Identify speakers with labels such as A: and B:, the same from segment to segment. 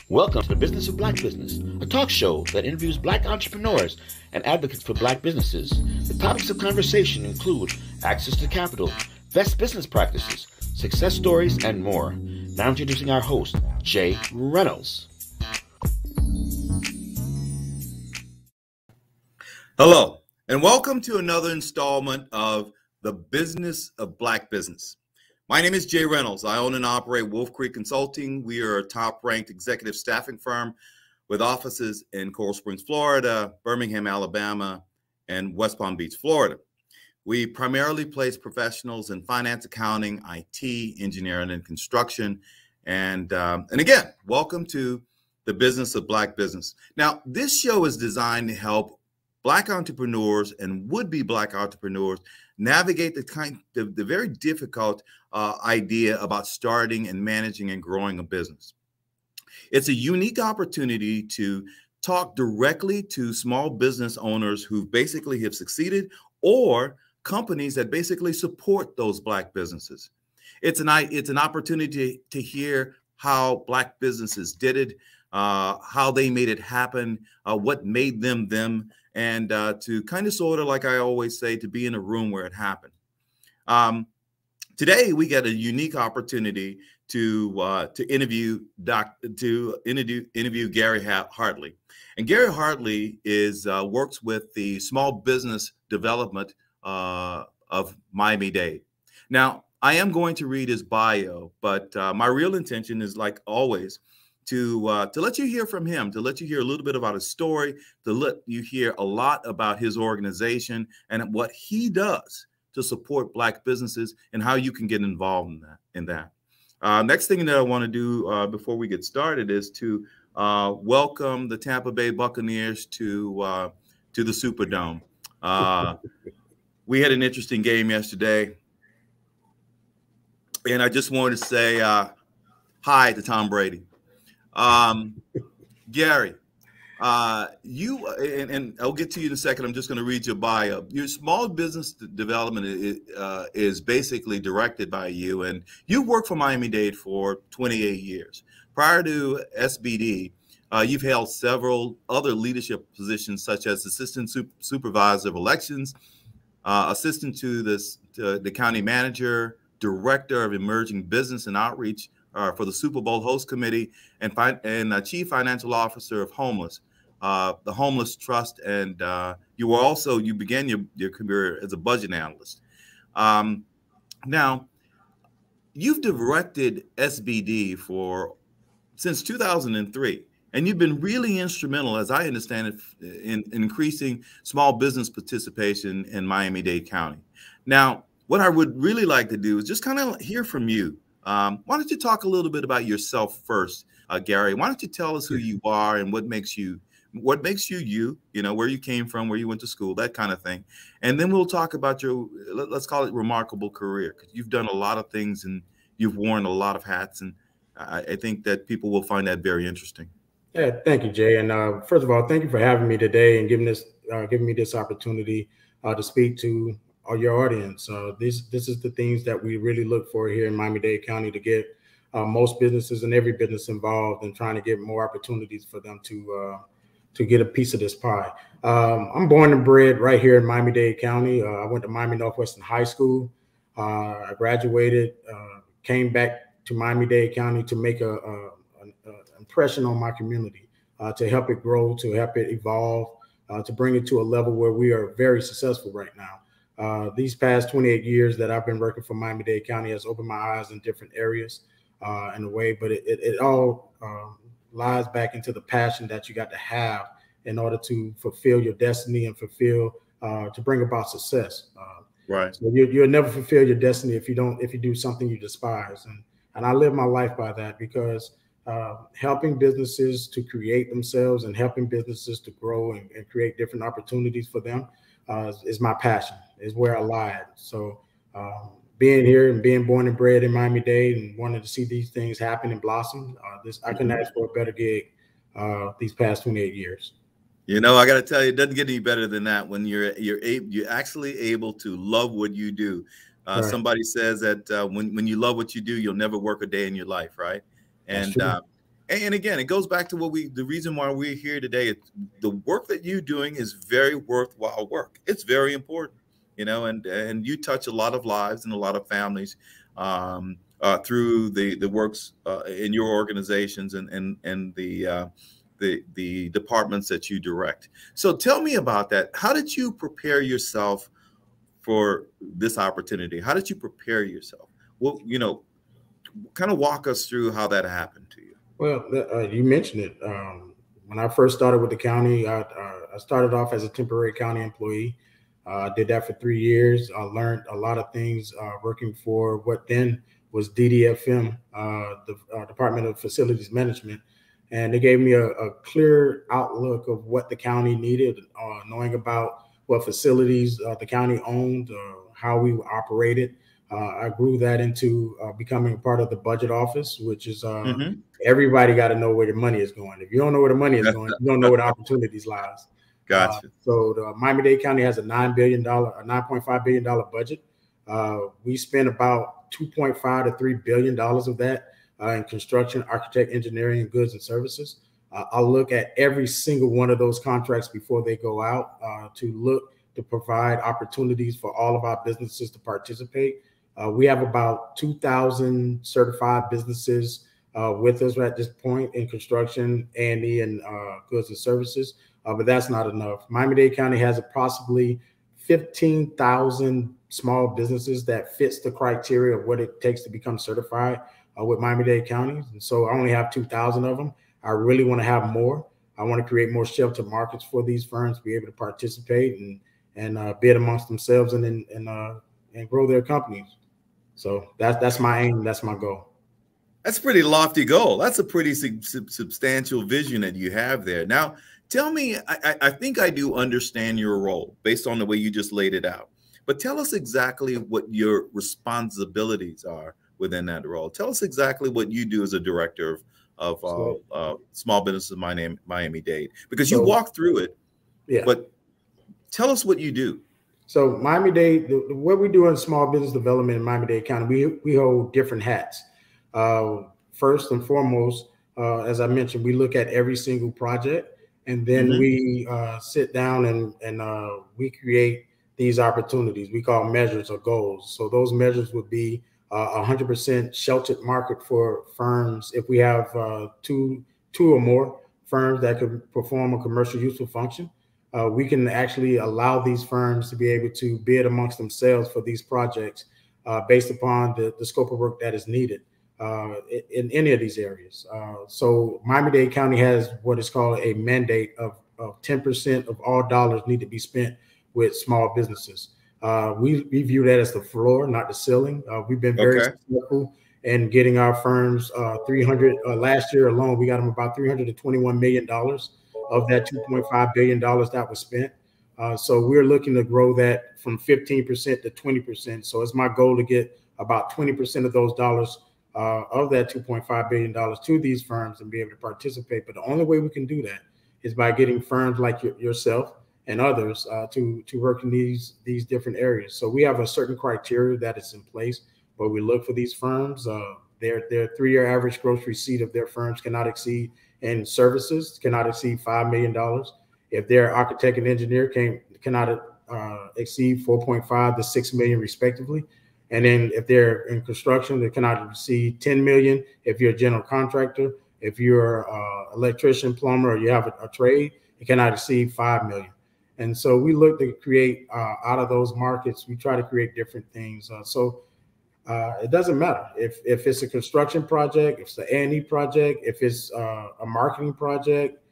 A: Welcome to the Business of Black Business, a talk show that interviews Black entrepreneurs and advocates for Black businesses. The topics of conversation include access to capital, best business practices, success stories, and more. Now introducing our host, Jay Reynolds.
B: Hello, and welcome to another installment of the Business of Black Business. My name is Jay Reynolds. I own and operate Wolf Creek Consulting. We are a top-ranked executive staffing firm with offices in Coral Springs, Florida, Birmingham, Alabama, and West Palm Beach, Florida. We primarily place professionals in finance, accounting, IT, engineering, and construction. And again, welcome to the Business of Black Business. Now, this show is designed to help Black entrepreneurs and would-be Black entrepreneurs navigate the very difficult idea about starting and managing and growing a business. It's a unique opportunity to talk directly to small business owners who basically have succeeded or companies that basically support those Black businesses. It's an opportunity to hear how Black businesses did it, how they made it happen, what made them them, and to kind of sort of, like I always say, to be in a room where it happened. Today, we get a unique opportunity to interview Gary Hartley. And Gary Hartley works with the small business development of Miami Dade. Now, I am going to read his bio, but my real intention is, like always, to let you hear from him, to let you hear a little bit about his story, to let you hear a lot about his organization and what he does to support Black businesses and how you can get involved in that. Next thing that I want to do before we get started is to welcome the Tampa Bay Buccaneers to the Superdome. We had an interesting game yesterday, and I just wanted to say hi to Tom Brady. Gary, you and I'll get to you in a second. I'm just going to read your bio. Your small business development is basically directed by you, and you worked for Miami Dade for 28 years. Prior to SBD, you've held several other leadership positions, such as assistant supervisor of elections, assistant to the county manager, director of emerging business and outreach for the Super Bowl host committee, and chief financial officer of the Homeless Trust. And you began your career as a budget analyst. Now, you've directed SBD since 2003, and you've been really instrumental, as I understand it, in increasing small business participation in Miami-Dade County. Now, what I would really like to do is just kind of hear from you. Why don't you talk a little bit about yourself first, Gary? Why don't you tell us who you are and what makes you you, where you came from, where you went to school, that kind of thing. And then we'll talk about your, let's call it, remarkable career, because you've done a lot of things and you've worn a lot of hats. And I think that people will find that very interesting.
C: Yeah, thank you, Jay. And first of all, thank you for having me today and giving me this opportunity to speak to your audience. This is the things that we really look for here in Miami-Dade County, to get most businesses and every business involved in trying to get more opportunities for them to get a piece of this pie. I'm born and bred right here in Miami-Dade County. I went to Miami Northwestern High School. I graduated, came back to Miami-Dade County to make an impression on my community, to help it grow, to help it evolve, to bring it to a level where we are very successful right now. These past 28 years that I've been working for Miami-Dade County has opened my eyes in different areas in a way, but it all lies back into the passion that you got to have in order to fulfill your destiny and to bring about success.
B: Right.
C: So you'll never fulfill your destiny if you do something you despise. And I live my life by that, because helping businesses to create themselves and helping businesses to grow and create different opportunities for them is my passion, is where I lie at. So being here and being born and bred in Miami-Dade and wanting to see these things happen and blossom, I couldn't ask for a better gig these past 28 years.
B: I got to tell you, it doesn't get any better than that when you're actually able to love what you do. Right. Somebody says that when you love what you do, you'll never work a day in your life, right? And And again, it goes back to the reason why we're here today. The work that you're doing is very worthwhile work. It's very important, and you touch a lot of lives and a lot of families through the works in your organizations and the departments that you direct. So tell me about that. How did you prepare yourself for this opportunity? How did you prepare yourself? Well, kind of walk us through how that happened to you.
C: Well, you mentioned it. When I first started with the county, I started off as a temporary county employee. I did that for 3 years. I learned a lot of things working for what then was DDFM, the Department of Facilities Management. And they gave me a clear outlook of what the county needed, knowing about what facilities the county owned, how we operated. I grew that into becoming a part of the budget office, which is everybody got to know where the money is going. If you don't know where the money is going, you don't know where the opportunities lies.
B: Gotcha.
C: So the Miami-Dade County has a $9.5 billion budget. We spend about $2.5 to $3 billion of that in construction, architect, engineering, and goods and services. I'll look at every single one of those contracts before they go out to provide opportunities for all of our businesses to participate. We have about 2,000 certified businesses with us at this point in construction, A&E, and goods and services, but that's not enough. Miami-Dade County has approximately 15,000 small businesses that fits the criteria of what it takes to become certified with Miami-Dade County. And so I only have 2,000 of them. I really want to have more. I want to create more shelter markets for these firms to be able to participate and bid amongst themselves and grow their companies. So that's my aim. That's my goal.
B: That's a pretty lofty goal. That's a pretty substantial vision that you have there. Now, tell me, I think I do understand your role based on the way you just laid it out. But tell us exactly what your responsibilities are within that role. Tell us exactly what you do as a director of small businesses in Miami-Dade, because you walk through it. Yeah. But tell us what you do.
C: So Miami-Dade, what we do in small business development in Miami-Dade County, we hold different hats. First and foremost, as I mentioned, we look at every single project, and then we sit down and we create these opportunities. We call measures or goals. So those measures would be 100% sheltered market for firms. If we have two or more firms that could perform a commercial useful function, we can actually allow these firms to be able to bid amongst themselves for these projects based upon the scope of work that is needed in any of these areas. So Miami-Dade County has what is called a mandate of 10% of all dollars need to be spent with small businesses. We view that as the floor, not the ceiling. We've been very successful in getting our firms 300. Last year alone, we got them about $321 million of that $2.5 billion that was spent. So we're looking to grow that from 15% to 20%. So it's my goal to get about 20% of those dollars of that $2.5 billion to these firms and be able to participate. But the only way we can do that is by getting firms like yourself and others to work in these different areas. So we have a certain criteria that is in place, but we look for these firms. Their 3-year average gross receipt of their firms cannot exceed, and services cannot exceed $5 million. If their architect and engineer cannot exceed 4.5 to 6 million respectively. And then if they're in construction, they cannot exceed 10 million. If you're a general contractor, if you're an electrician, plumber, or you have a trade, it cannot exceed 5 million. And so we look to create out of those markets, we try to create different things. It doesn't matter if it's a construction project, if it's an A&E project, if it's a marketing project,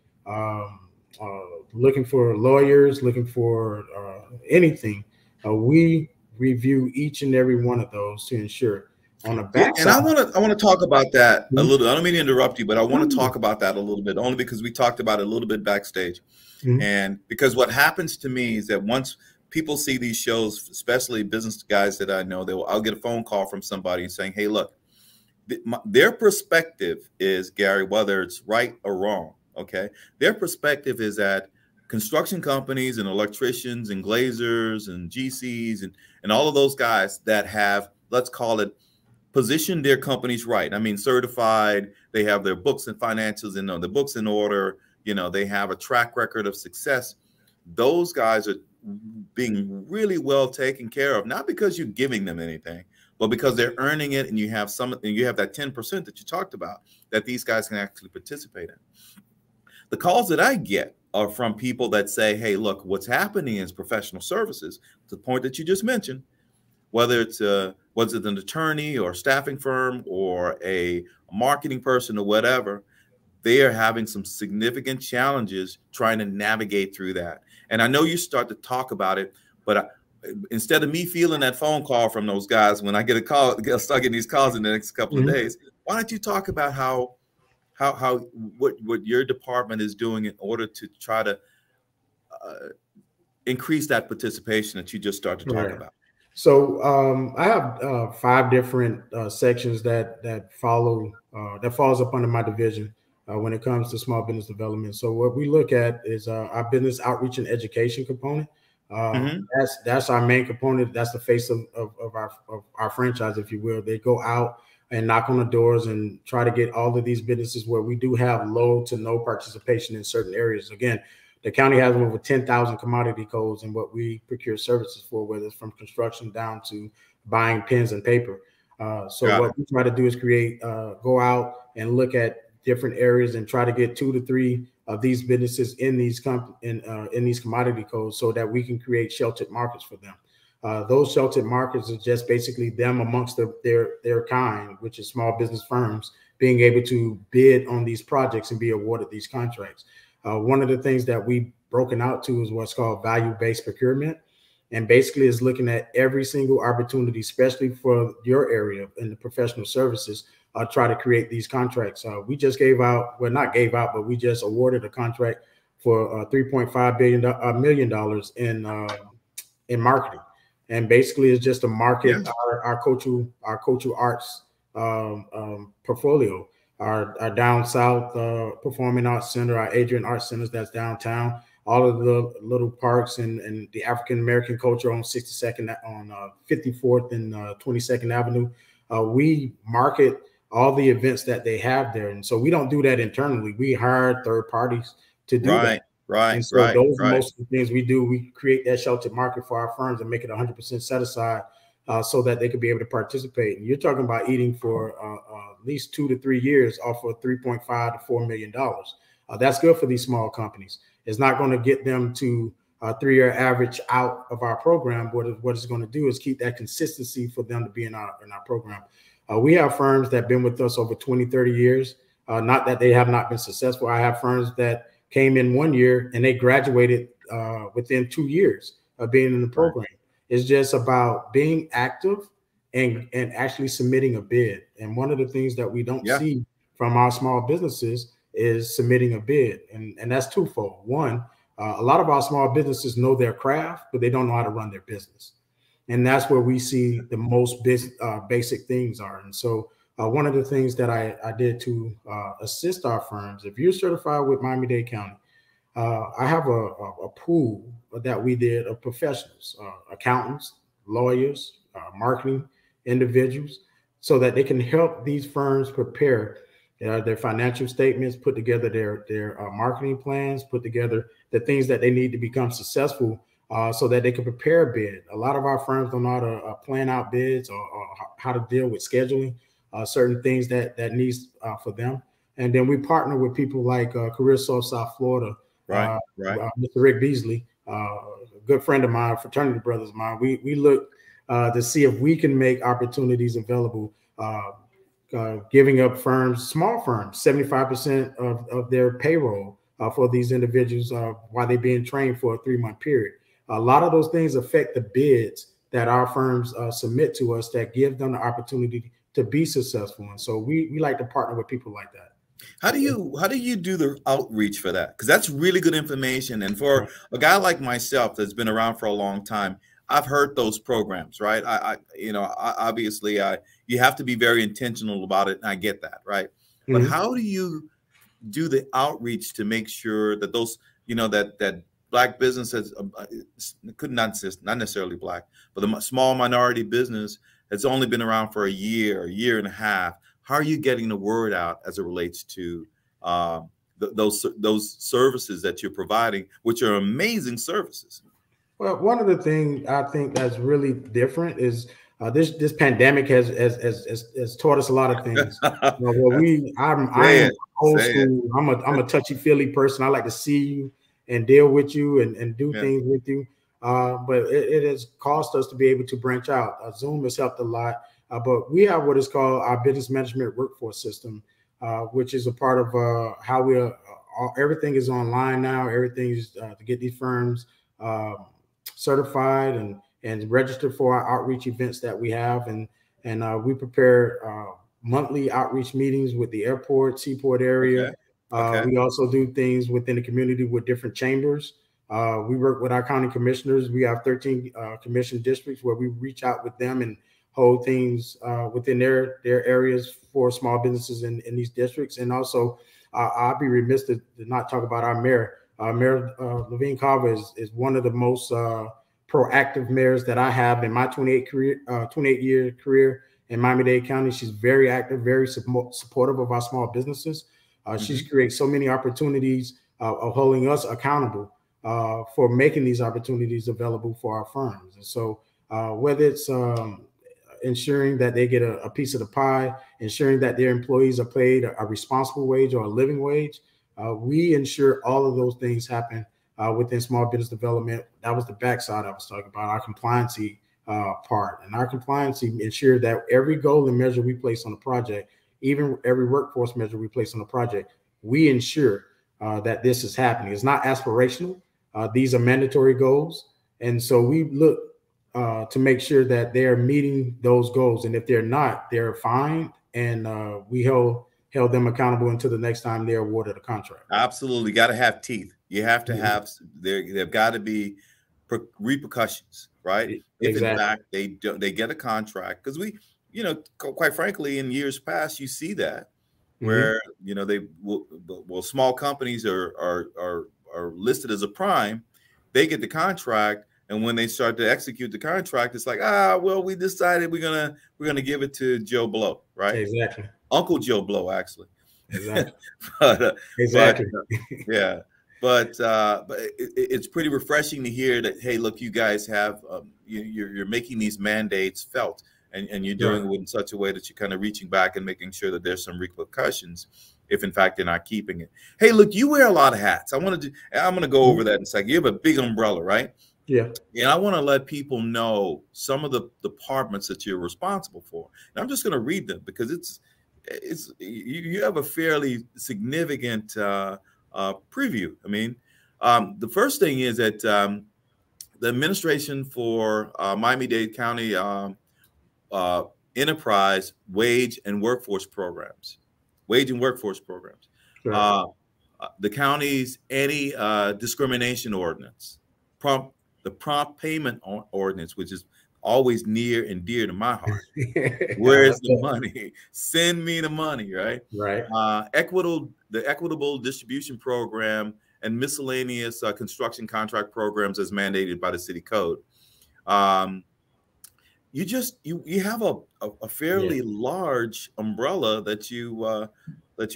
C: looking for lawyers, looking for anything. We review each and every one of those to ensure on the back
B: side. And I want to talk about that a little. I don't mean to interrupt you, but I want to talk about that a little bit, only because we talked about it a little bit backstage. And because what happens to me is that once people see these shows, especially business guys that I know, I'll get a phone call from somebody saying, hey, look, their perspective is, Gary, whether it's right or wrong, okay, their perspective is that construction companies and electricians and glazers and GCs and all of those guys that have, let's call it, position their companies right. I mean, certified, they have their books and financials in the books in order, they have a track record of success. Those guys are being really well taken care of, not because you're giving them anything, but because they're earning it, and you have that 10% that you talked about that these guys can actually participate in. The calls that I get are from people that say, hey, look, what's happening is professional services, to the point that you just mentioned, whether it's an attorney or a staffing firm or a marketing person or whatever, they are having some significant challenges trying to navigate through that. And I know you start to talk about it, but instead of me feeling that phone call from those guys, when I get a call, start getting these calls in the next couple of days, why don't you talk about what your department is doing in order to try to increase that participation that you just started to talk about?
C: So I have 5 different sections that falls up under my division when it comes to small business development. So what we look at is our business outreach and education component. That's our main component. That's the face of our franchise, if you will. They go out and knock on the doors and try to get all of these businesses where we do have low to no participation in certain areas. Again, the county has over 10,000 commodity codes in what we procure services for, whether it's from construction down to buying pens and paper. What we try to do is go out and look at different areas and try to get 2 to 3 of these businesses in these commodity codes, so that we can create sheltered markets for them. Those sheltered markets are just basically them amongst their kind, which is small business firms, being able to bid on these projects and be awarded these contracts. One of the things that we've broken out to is what's called value-based procurement, and basically is looking at every single opportunity, especially for your area in the professional services, try to create these contracts. We just but we just awarded a contract for $3.5 million in marketing, and basically it's just to market our cultural arts portfolio. Our down south performing arts center, our Adrian Arts Centers that's downtown, all of the little parks and the African American culture on 62nd, on 54th and 22nd Avenue. We market all the events that they have there, and so we don't do that internally. We hire third parties to do that. And so those are most of the things we do. We create that sheltered market for our firms and make it 100% set aside, so that they could be able to participate. And you're talking about eating for at least 2 to 3 years off of $3.5 to $4 million. That's good for these small companies. It's not going to get them to a 3-year average out of our program. What it's going to do is keep that consistency for them to be in our program. We have firms that have been with us over 20, 30 years. Not that they have not been successful. I have firms that came in 1 year and they graduated within 2 years of being in the program. It's just about being active and actually submitting a bid. And one of the things that we don't see from our small businesses is submitting a bid. And that's twofold. One, a lot of our small businesses know their craft, but they don't know how to run their business. And that's where we see the most basic things are. And so one of the things that I did to assist our firms, if you're certified with Miami Dade County, I have a pool that we did of professionals, accountants, lawyers, marketing individuals, so that they can help these firms prepare their financial statements, put together their marketing plans, put together the things that they need to become successful, so that they can prepare a bid. A lot of our firms don't know how to plan out bids or how to deal with scheduling certain things that needs for them. And then we partner with people like Career Source South Florida, Mr. Rick Beasley, a good friend of mine, fraternity brothers of mine. We look to see if we can make opportunities available, giving up firms, small firms, 75% of their payroll for these individuals while they're being trained for a 3-month period. A lot of those things affect the bids that our firms submit to us that give them the opportunity to be successful. And so we like to partner with people like that.
B: How do you do the outreach for that? Because that's really good information. And for a guy like myself that's been around for a long time, I've heard those programs, right? Obviously, you have to be very intentional about it, and I get that, right? But how do you do the outreach to make sure that those, that Black businesses not necessarily Black, but the small minority business has only been around for a year and a half. How are you getting the word out as it relates to those services that you're providing, which are amazing services?
C: Well, one of the things I think that's really different is this pandemic has taught us a lot of things. I am old school. I'm a touchy feely person. I like to see you and deal with you and do things with you. But it has caused us to be able to branch out. Zoom has helped a lot. But we have what is called our business management workforce system, which is a part of how we are. Everything is online now. Everything is to get these firms certified and registered for our outreach events that we have. And we prepare monthly outreach meetings with the airport, seaport area. We also do things within the community with different chambers. We work with our county commissioners. We have 13 commission districts where we reach out with them and hold things within their areas for small businesses in these districts. And also, I'll be remiss to not talk about our mayor. Mayor Levine Carver is one of the most proactive mayors that I have in my 28-year career in Miami-Dade County. She's very active, very supportive of our small businesses. She's created so many opportunities of holding us accountable for making these opportunities available for our firms. And so whether it's ensuring that they get a piece of the pie, ensuring that their employees are paid a responsible wage or a living wage, we ensure all of those things happen within small business development. That was the backside I was talking about, our compliancy part. And our compliancy ensure that every goal and measure we place on a project, even every workforce measure we place on a project, we ensure that this is happening. It's not aspirational. These are mandatory goals. And so we look to make sure that they're meeting those goals. And if they're not, they're fined. And we held them accountable until the next time they're awarded a contract.
B: Absolutely. Got to have teeth. You have to have, there've got to be repercussions, right? If in fact they get a contract, because we, quite frankly, in years past, you see that where, small companies are listed as a prime, they get the contract. And when they start to execute the contract, it's like, we decided we're gonna give it to Joe Blow, right?
C: Exactly.
B: Uncle Joe Blow, actually.
C: Exactly.
B: Exactly. But it's pretty refreshing to hear that, hey, look, you guys have you're making these mandates felt, and you're doing it in such a way that you're kind of reaching back and making sure that there's some repercussions if in fact they're not keeping it. Hey, look, you wear a lot of hats. I'm gonna go over that in a second. You have a big umbrella, right?
C: Yeah.
B: And I want to let people know some of the departments that you're responsible for. And I'm just going to read them because you have a fairly significant preview. I mean, the first thing is that the administration for Miami-Dade County enterprise wage and workforce programs. Sure. The county's anti-discrimination ordinance, the prompt payment ordinance, which is always near and dear to my heart. Where's the money? Send me the money, right?
C: Right.
B: The Equitable distribution program and miscellaneous construction contract programs as mandated by the city code. You have a fairly large umbrella that you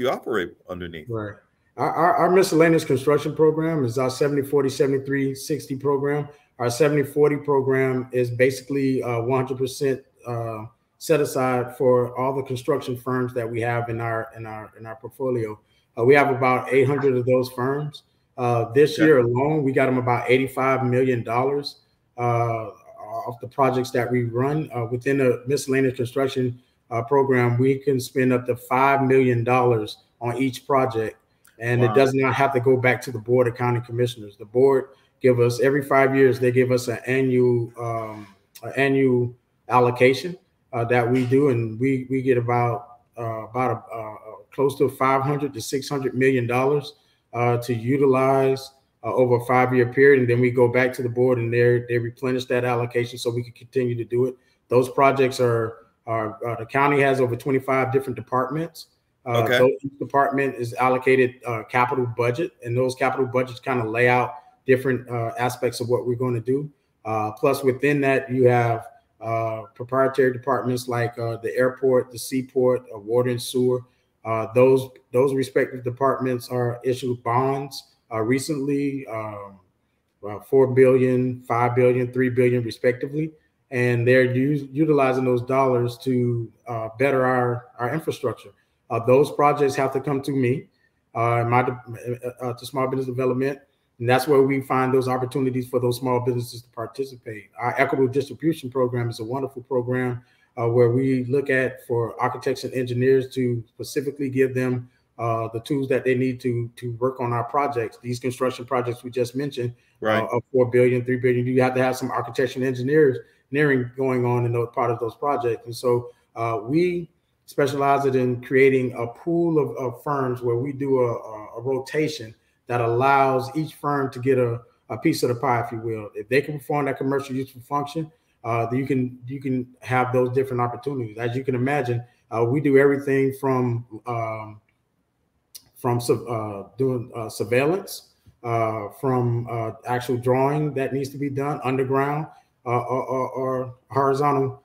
B: operate underneath.
C: Right. Our miscellaneous construction program is our 70-40-73-60 program. Our 70-40 program is basically 100% set aside for all the construction firms that we have in our portfolio. We have about 800 of those firms. This year alone, we got them about $85 million off the projects that we run within the miscellaneous construction program. We can spend up to $5 million on each project. And it does not have to go back to the Board of County Commissioners. The board give us every 5 years, they give us an annual allocation that we do. And we get about close to $500 to $600 million to utilize over a 5-year period. And then we go back to the board and they replenish that allocation so we can continue to do it. Those projects the county has over 25 different departments. Each department is allocated capital budget, and those capital budgets kind of lay out different aspects of what we're going to do. Plus, within that, you have proprietary departments like the airport, the seaport, water and sewer. Those respective departments are issued bonds recently, 4 billion, 5 billion, 3 billion respectively. And they're utilizing those dollars to better our infrastructure. Those projects have to come to me, to Small Business Development. And that's where we find those opportunities for those small businesses to participate. Our Equitable Distribution Program is a wonderful program where we look at for architects and engineers to specifically give them the tools that they need to work on our projects. These construction projects we just mentioned,
B: right,
C: of 4 billion, 3 billion, you have to have some architecture and engineering going on in those part of those projects. And so we specialize in creating a pool of firms where we do a rotation that allows each firm to get a piece of the pie, if you will. If they can perform that commercial useful function, you can have those different opportunities. As you can imagine, we do everything from doing surveillance, from actual drawing that needs to be done underground, or horizontal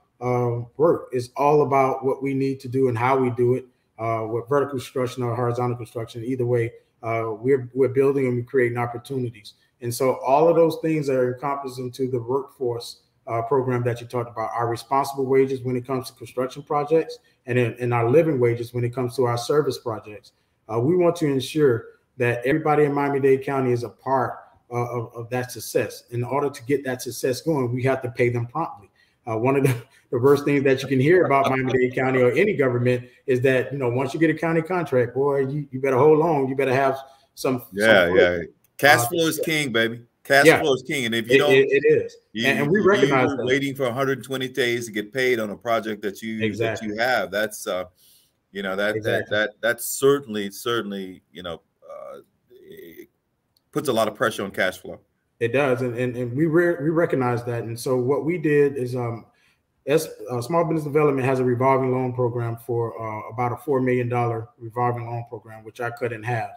C: work. It's all about what we need to do and how we do it, with vertical construction or horizontal construction. Either way, we're building and we're creating opportunities. And so all of those things are encompassed into the workforce program that you talked about. Our responsible wages when it comes to construction projects, and our living wages when it comes to our service projects. We want to ensure that everybody in Miami-Dade County is a part of that success. In order to get that success going, we have to pay them promptly. One of the worst things that you can hear about Miami-Dade County or any government is that, once you get a county contract, boy, you better hold on. You better have some.
B: Cash flow is king, baby. Cash flow is king. And if you don't,
C: it is. And we recognize
B: that. Waiting for 120 days to get paid on a project that you have. That's that's certainly it puts a lot of pressure on cash flow.
C: It does, and we recognize that. And so what we did is, Small Business Development has a revolving loan program for about a $4 million revolving loan program, which I cut in half.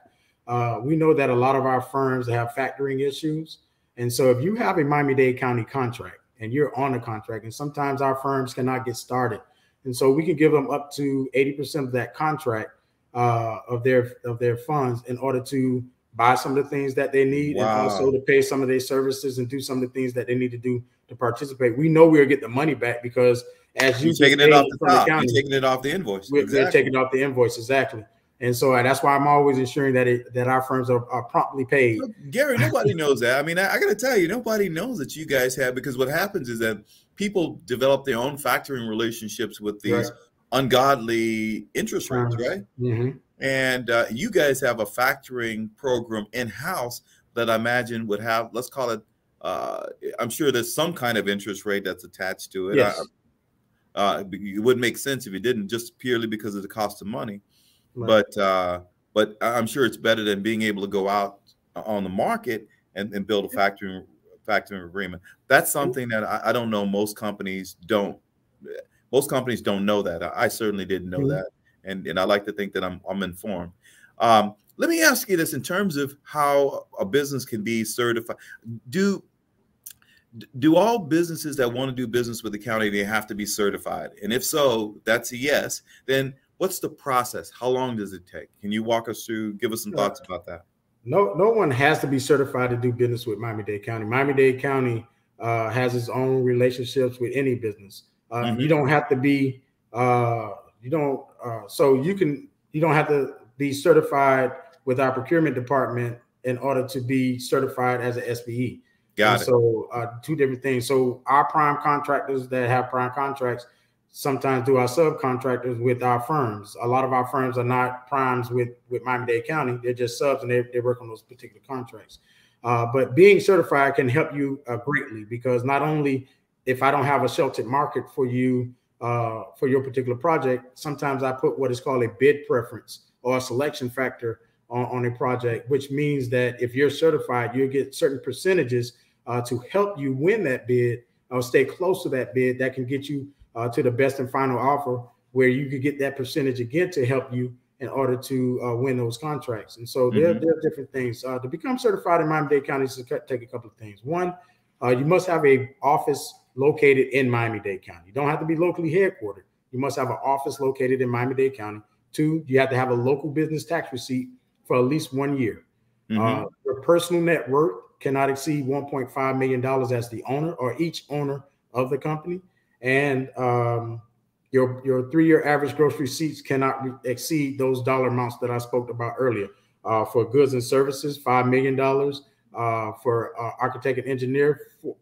C: We know that a lot of our firms have factoring issues. And so if you have a Miami-Dade County contract and you're on a contract, and sometimes our firms cannot get started. And so we can give them up to 80% of that contract of their funds in order to buy some of the things that they need, and also to pay some of their services and do some of the things that they need to do to participate. We know we'll get the money back because as you're
B: taking it off the top, you're taking it off the invoice.
C: We're taking it off the invoice, exactly. And so that's why I'm always ensuring that our firms are promptly paid.
B: Gary, nobody knows that. I mean, I got to tell you, nobody knows that you guys have, because what happens is that people develop their own factoring relationships with these ungodly interest rates, right?
C: Mm-hmm.
B: And you guys have a factoring program in-house that I imagine would have, let's call it, I'm sure there's some kind of interest rate that's attached to it.
C: Yes.
B: It wouldn't make sense if it didn't, just purely because of the cost of money. Right. But I'm sure it's better than being able to go out on the market and build a factoring agreement. That's something that I don't know. Most companies don't know that. I certainly didn't know that. And I like to think that I'm informed. Let me ask you this in terms of how a business can be certified. Do all businesses that want to do business with the county, they have to be certified? And if so, that's a yes. Then what's the process? How long does it take? Can you walk us through, give us some thoughts about that?
C: No one has to be certified to do business with Miami-Dade County. Miami-Dade County has its own relationships with any business. You don't have to be you don't have to be certified with our procurement department in order to be certified as an SBE.
B: Got it.
C: So two different things. So our prime contractors that have prime contracts sometimes do our subcontractors with our firms. A lot of our firms are not primes with Miami-Dade County. They're just subs, and they work on those particular contracts. But being certified can help you greatly, because not only if I don't have a sheltered market for you, for your particular project, sometimes I put what is called a bid preference or a selection factor on a project, which means that if you're certified, you get certain percentages to help you win that bid or stay close to that bid that can get you to the best and final offer, where you could get that percentage again to help you in order to win those contracts. And so there are different things. To become certified in Miami-Dade County, to take a couple of things. One, you must have a office located in Miami-Dade County. You don't have to be locally headquartered. You must have an office located in Miami-Dade County. 2, you have to have a local business tax receipt for at least 1 year. Your personal net worth cannot exceed $1.5 million as the owner or each owner of the company. And your 3-year average gross receipts cannot exceed those dollar amounts that I spoke about earlier. For goods and services, $5 million. For architect and engineer,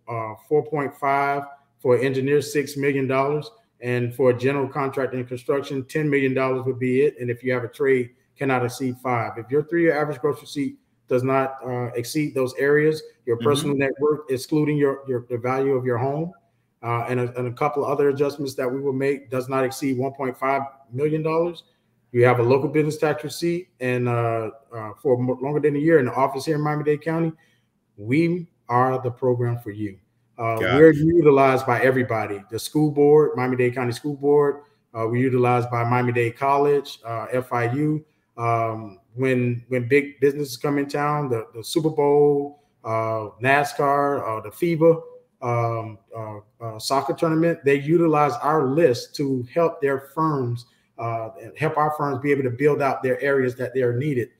C: 4.5. For engineer, $6 million. And for general contractor and construction, $10 million would be it. And if you have a trade, cannot exceed 5. If your 3-year average gross receipt does not exceed those areas, your personal net worth, excluding the value of your home, and a couple of other adjustments that we will make, does not exceed $1.5 million. You have a local business tax receipt, and for longer than a year in the office here in Miami-Dade County, we are the program for you. We're utilized by everybody. The school board, Miami-Dade County School Board. We're utilized by Miami-Dade College, FIU. When big businesses come in town, the Super Bowl, NASCAR, the FIBA soccer tournament, they utilize our list to help their firms, help our firms be able to build out their areas that they are needed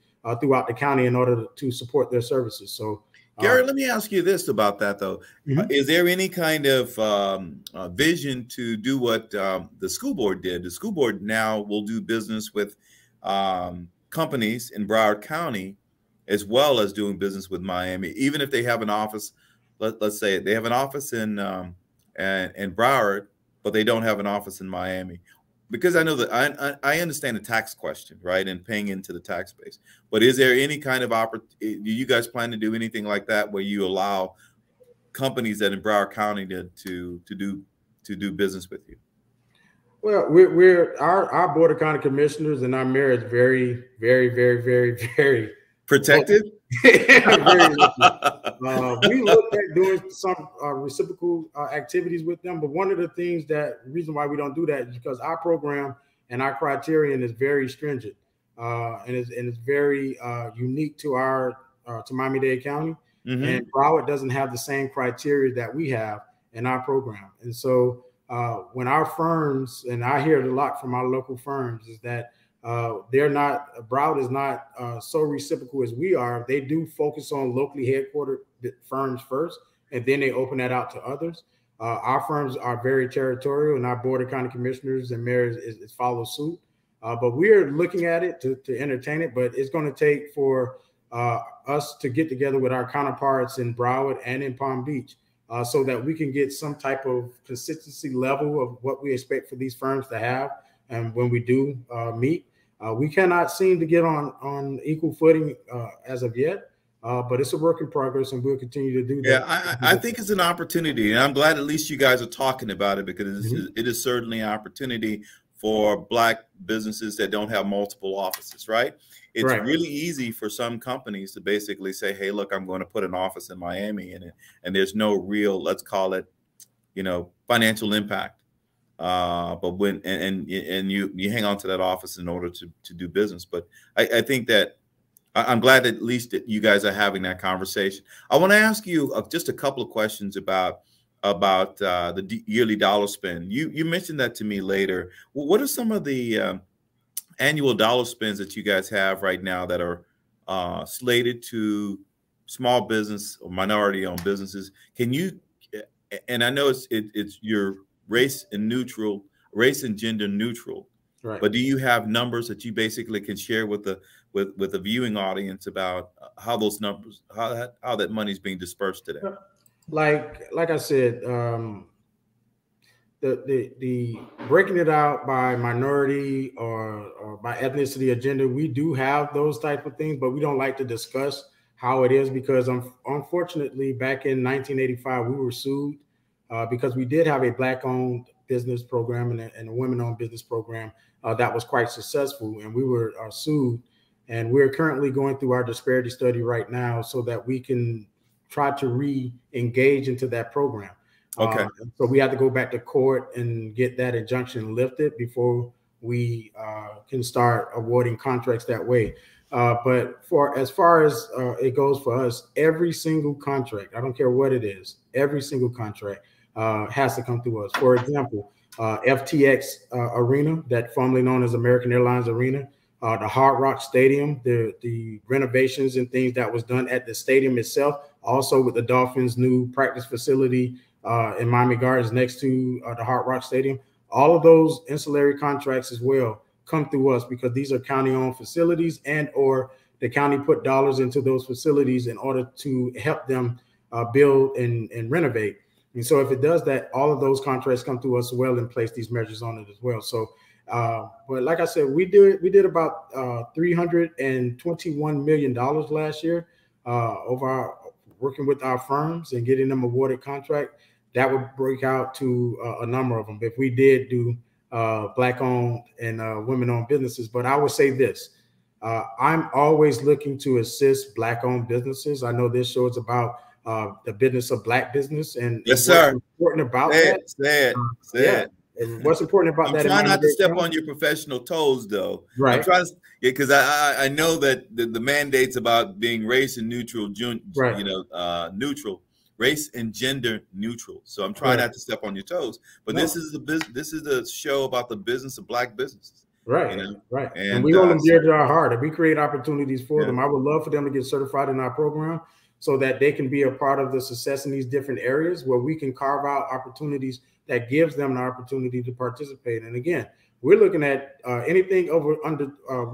C: throughout the county in order to support their services. So,
B: Gary, let me ask you this about that, though. Is there any kind of vision to do what the school board did? The school board now will do business with companies in Broward County, as well as doing business with Miami, even if they have an office. Let's say they have an office in Broward, but they don't have an office in Miami. Because I know that I understand the tax question, right, and paying into the tax base. But is there any kind of opportunity? Do you guys plan to do anything like that, where you allow companies that in Broward County to do business with you?
C: Well, our board of county commissioners and our mayor is very, very, very, very, very
B: protected.
C: We looked at doing some reciprocal activities with them, but one of the reason why we don't do that is because our program and our criterion is very stringent, and it's very unique to to Miami-Dade County. And Broward doesn't have the same criteria that we have in our program. And so when our firms, and I hear it a lot from our local firms, is that Broward is not so reciprocal as we are. They do focus on locally headquartered firms first, and then they open that out to others. Our firms are very territorial, and our board of county commissioners and mayors is follow suit. But we're looking at it to entertain it, but it's going to take for us to get together with our counterparts in Broward and in Palm Beach so that we can get some type of consistency level of what we expect for these firms to have. And when we do meet, we cannot seem to get on equal footing as of yet, but it's a work in progress, and we'll continue to do that.
B: Yeah, I think it's an opportunity, and I'm glad at least you guys are talking about it, because it is certainly an opportunity for Black businesses that don't have multiple offices, right? It's really easy for some companies to basically say, hey, look, I'm going to put an office in Miami, and there's no real, let's call it, financial impact. But when you hang on to that office in order to do business. But I think that I'm glad at least that you guys are having that conversation. I want to ask you just a couple of questions about the yearly dollar spend. You mentioned that to me later. What are some of the annual dollar spends that you guys have right now that are slated to small business or minority-owned businesses? Can you? And I know it's your race and gender neutral, right? But do you have numbers that you basically can share with the viewing audience about how those numbers, how that money is being dispersed today?
C: Like I said, the breaking it out by minority or by ethnicity or gender, we do have those type of things, but we don't like to discuss how it is, because unfortunately back in 1985 we were sued because we did have a Black-owned business program and a women-owned business program that was quite successful, and we were sued, and we're currently going through our disparity study right now so that we can try to re-engage into that program. Okay. So we have to go back to court and get that injunction lifted before we can start awarding contracts that way. But for as far as it goes for us, every single contract, I don't care what it is, every single contract has to come through us. For example, FTX Arena, that formerly known as American Airlines Arena, the Hard Rock Stadium, the renovations and things that was done at the stadium itself, also with the Dolphins' new practice facility in Miami Gardens next to the Hard Rock Stadium. All of those ancillary contracts as well come through us because these are county-owned facilities, and or the county put dollars into those facilities in order to help them build and renovate. And so if it does that, all of those contracts come through us as well and place these measures on it as well. So, but like I said, we did about $321 million last year working with our firms and getting them awarded contract. That would break out to a number of them if we did do Black-owned and women-owned businesses. But I would say this, I'm always looking to assist Black-owned businesses. I know this show is about the business of Black business, and
B: yes, sir.
C: What's important about that.
B: Say it.
C: And what's important about that?
B: I'm trying not to step on your professional toes, though.
C: Right.
B: I'm trying to, because I know that the mandates about being race and neutral, neutral. Race and gender neutral. So I'm trying not to step on your toes, but this is the show about the business of Black businesses.
C: Right. Right. And we hold them dear to our heart. And we create opportunities for them. I would love for them to get certified in our program so that they can be a part of the success in these different areas where we can carve out opportunities that gives them an opportunity to participate. And again, we're looking at anything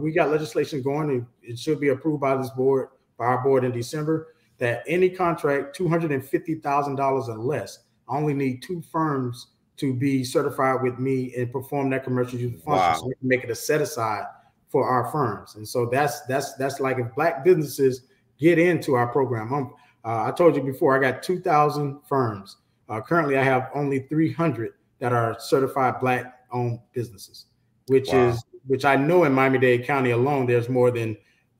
C: we got legislation going, and it should be approved by our board in December, that any contract $250,000 or less, I only need 2 firms to be certified with me and perform that commercial use function. So we can make it a set aside for our firms. And so that's like if Black businesses get into our program. I told you before, I got 2,000 firms. Currently, I have only 300 that are certified Black-owned businesses, which I know in Miami-Dade County alone, there's more than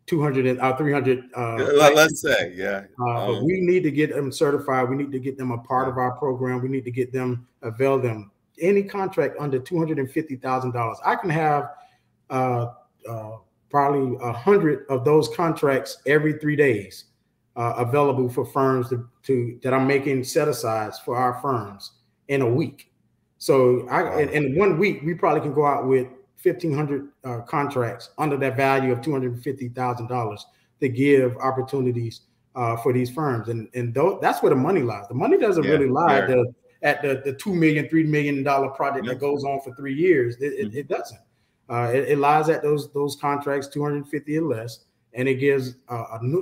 C: 200 or 300.
B: Let's say,
C: but we need to get them certified. We need to get them a part of our program. We need to get them, avail them. Any contract under $250,000. I can have probably 100 of those contracts every 3 days available for firms that I'm making set-asides for our firms in a week. So in 1 week, we probably can go out with 1,500 contracts under that value of $250,000 to give opportunities for these firms. And that's where the money lies. The money doesn't really lie at the $2 million, $3 million project that goes on for 3 years. It doesn't. It lies at those contracts, 250 or less, and it gives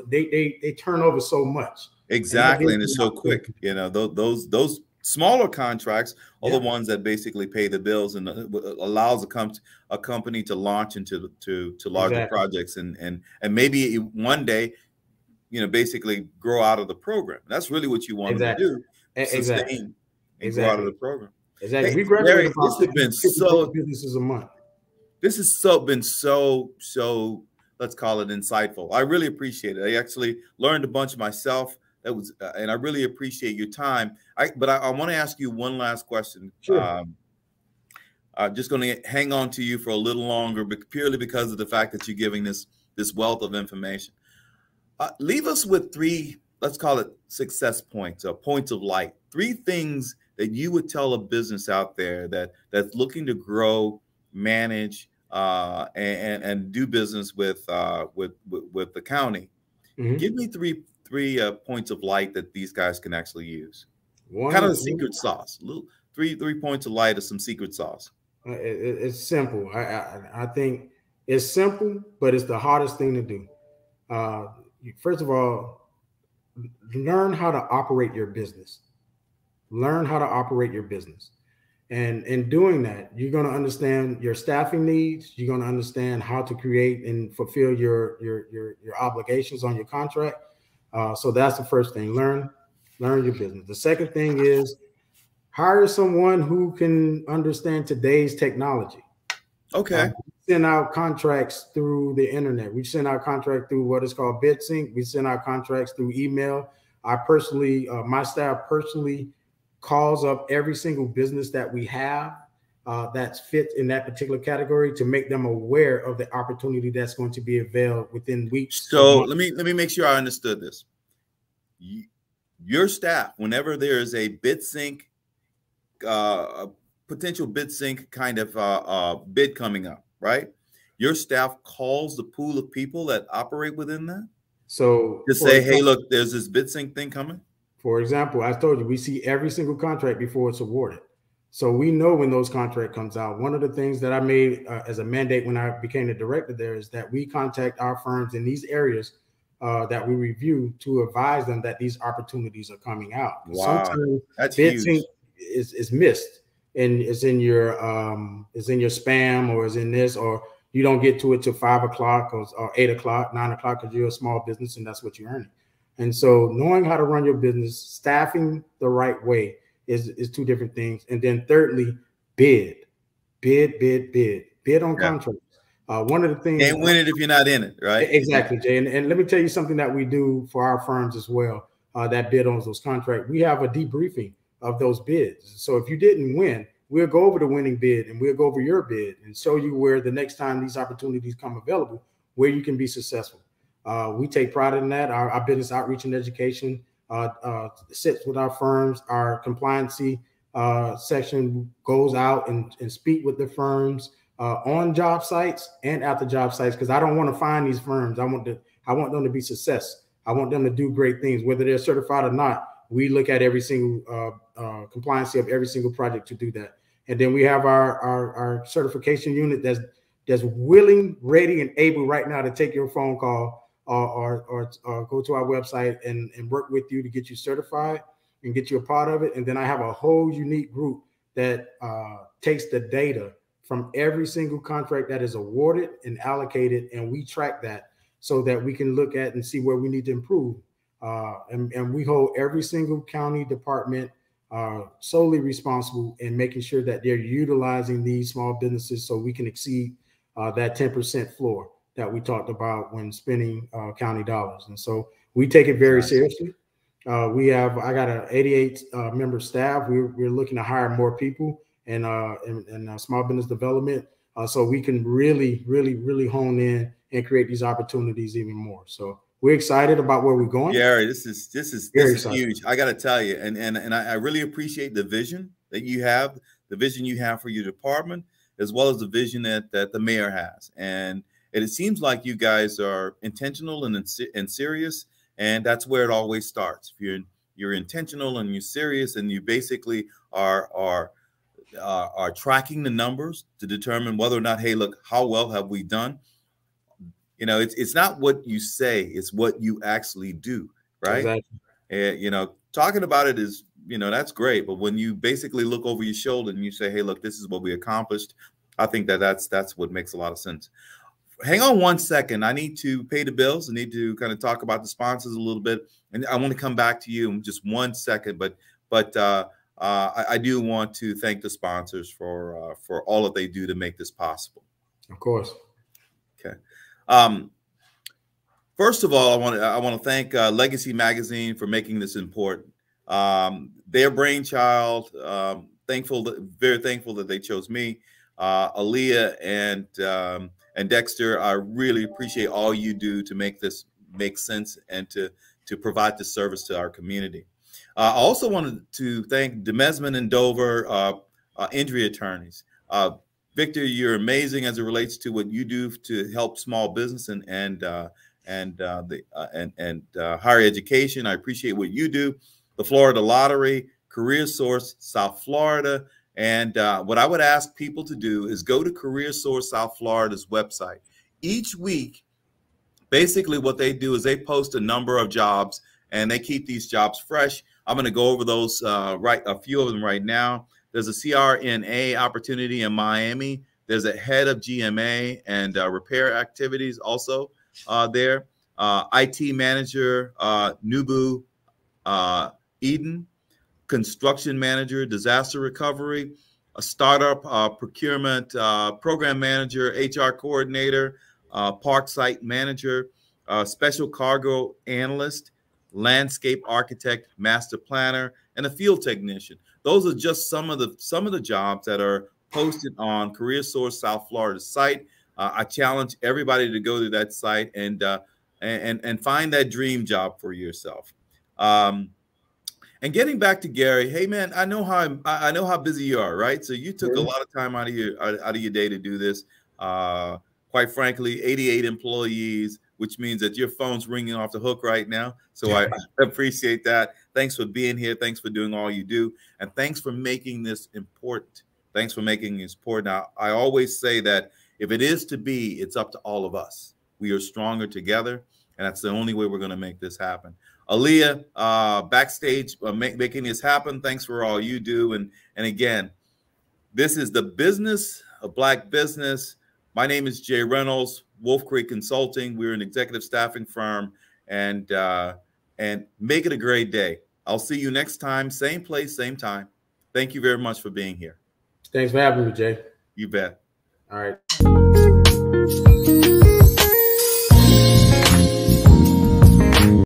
C: they turn over so much.
B: Exactly, and it's so quick. Those smaller contracts are the ones that basically pay the bills and allows a company to launch into larger projects and maybe one day, basically grow out of the program. That's really what you want to do. Sustain and grow out of the program.
C: Exactly. We graduated
B: about 50
C: businesses a month.
B: This has been so let's call it insightful. I really appreciate it. I actually learned a bunch myself. And I really appreciate your time. But I want to ask you one last question.
C: Sure.
B: I'm just going to hang on to you for a little longer, but purely because of the fact that you're giving this wealth of information. Leave us with 3, let's call it success points or points of light. 3 things that you would tell a business out there that's looking to grow, manage, and do business with the county. Mm-hmm. Give me three points of light that these guys can actually use. Kind of a secret sauce. Three points of light of some secret sauce.
C: It's simple. I think it's simple, but it's the hardest thing to do. First of all, learn how to operate your business. Learn how to operate your business. And in doing that, you're going to understand your staffing needs. You're going to understand how to create and fulfill your obligations on your contract. So that's the first thing. Learn your business. The second thing is hire someone who can understand today's technology.
B: Okay.
C: We send out contracts through the internet. We send out contracts through what is called BidSync. We send out contracts through email. I personally, my staff personally calls up every single business that we have that fits in that particular category to make them aware of the opportunity that's going to be available within weeks.
B: So let me make sure I understood this. Your staff, whenever there is a bid sync, a potential bid sync kind of bid coming up, right? Your staff calls the pool of people that operate within that.
C: So
B: just say, hey, look, there's this bid sync thing coming.
C: For example, I told you, we see every single contract before it's awarded. So we know when those contract comes out. One of the things that I made as a mandate when I became the director there is that we contact our firms in these areas that we review to advise them that these opportunities are coming out.
B: Wow,
C: sometimes
B: that's
C: bid
B: huge.
C: is missed, and it's in your spam, or is in this, or you don't get to it till 5 o'clock or 8 o'clock, 9 o'clock, because you're a small business and that's what you're earning. And so knowing how to run your business, staffing the right way is two different things. And then thirdly, bid on contracts. One of the things,
B: can't win it if you're not in it, right?
C: Exactly, Jay. And let me tell you something that we do for our firms as well, that bid on those contracts. We have a debriefing of those bids. So if you didn't win, we'll go over the winning bid and we'll go over your bid and show you where the next time these opportunities come available, where you can be successful. We take pride in that. Our business outreach and education sits with our firms. Our compliancy section goes out and speak with the firms on job sites and at the job sites, because I don't want to find these firms. I want them to be success. I want them to do great things, whether they're certified or not. We look at every single compliancy of every single project to do that. And then we have our certification unit that's willing, ready, and able right now to take your phone call or go to our website and work with you to get you certified and get you a part of it. And then I have a whole unique group that takes the data from every single contract that is awarded and allocated, and we track that so that we can look at and see where we need to improve. And we hold every single county department solely responsible in making sure that they're utilizing these small businesses so we can exceed that 10% floor that we talked about when spending county dollars. And so we take it very seriously. I got an 88 member staff. We're looking to hire more people in small business development, so we can really hone in and create these opportunities even more. So we're excited about where we're going.
B: Gary, this is huge. I got to tell you, and I really appreciate the vision that you have, the vision you have for your department, as well as the vision that the mayor has. And it seems like you guys are intentional and serious, and that's where it always starts. If you're intentional and you're serious, and you basically are tracking the numbers to determine whether or not, hey, look, how well have we done? You know, it's not what you say, it's what you actually do, right?
C: Exactly.
B: And, you know, talking about it is, you know, that's great. But when you basically look over your shoulder and you say, hey, look, this is what we accomplished, I think that's what makes a lot of sense. Hang on 1 second. I need to pay the bills. I need to kind of talk about the sponsors a little bit. And I want to come back to you in just 1 second. But I do want to thank the sponsors for all that they do to make this possible.
C: Of course.
B: Okay. First of all, I want to thank Legacy Magazine for making this important. Their brainchild. Very thankful that they chose me. Aaliyah and Dexter, I really appreciate all you do to make this make sense and to provide this service to our community. I also wanted to thank Demesman and Dover injury attorneys. Victor, you're amazing as it relates to what you do to help small business and higher education. I appreciate what you do. The Florida Lottery, Career Source South Florida. And what I would ask people to do is go to Career Source South Florida's website. Each week, basically what they do is they post a number of jobs and they keep these jobs fresh. I'm going to go over those, a few of them right now. There's a CRNA opportunity in Miami. There's a head of GMA and repair activities also there. IT manager, Nubu Eden. Construction manager, disaster recovery, a startup procurement program manager, HR coordinator, park site manager, special cargo analyst, landscape architect, master planner, and a field technician. Those are just some of the jobs that are posted on Career Source South Florida's site. I challenge everybody to go to that site and find that dream job for yourself. And getting back to Gary, hey man, I know how busy you are, right? So you took a lot of time out of your day to do this. Quite frankly, 88 employees, which means that your phone's ringing off the hook right now. So I appreciate that. Thanks for being here. Thanks for doing all you do, and thanks for making this important. Thanks for making it important. Now, I always say that if it is to be, it's up to all of us. We are stronger together, and that's the only way we're going to make this happen. Aaliyah, backstage, making this happen. Thanks for all you do. And again, this is the business of Black business. My name is Jay Reynolds, Wolf Creek Consulting. We're an executive staffing firm, and make it a great day. I'll see you next time, same place, same time. Thank you very much for being here.
C: Thanks for having me, Jay.
B: You bet.
C: All right.